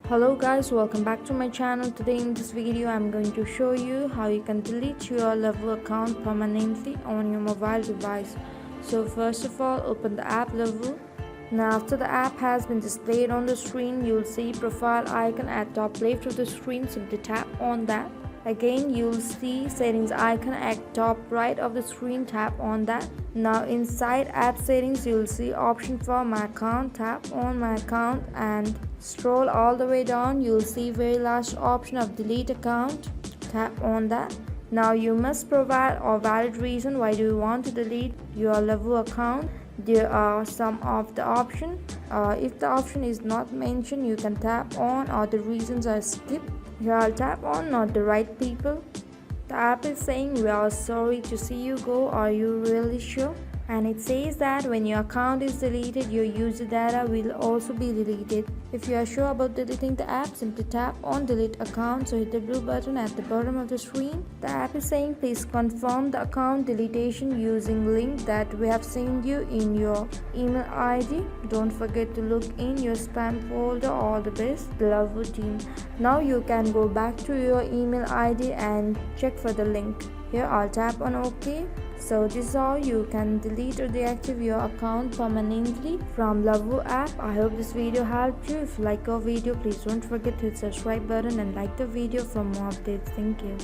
Hello guys, welcome back to my channel. Today in this video I'm going to show you how you can delete your Lovoo account permanently on your mobile device. So first of all, open the app Lovoo. Now after the app has been displayed on the screen, you'll see profile icon at top left of the screen. Simply tap on that. Again, you'll see settings icon at top right of the screen. Tap on that. Now inside app settings, you'll see option for my account. Tap on my account and scroll all the way down. You'll see very last option of delete account. Tap on that. Now you must provide a valid reason why do you want to delete your Lovoo account. There are some of the option. If the option is not mentioned, you can tap on or the reasons are skipped. Here I'll tap on not the right people. The app is saying we are sorry to see you go. Are you really sure? And it says that when your account is deleted, your user data will also be deleted. If you are sure about deleting the app, simply tap on delete account. So hit the blue button at the bottom of the screen. The app is saying please confirm the account deletion using link that we have sent you in your email ID. Don't forget to look in your spam folder. All the best, the Lovoo team. Now you can go back to your email ID and check for the link. Here I'll tap on OK. So this is how you can delete or deactivate your account permanently from Lovoo app. I hope this video helped you. If you like our video, please don't forget to hit the subscribe button and like the video for more updates. Thank you.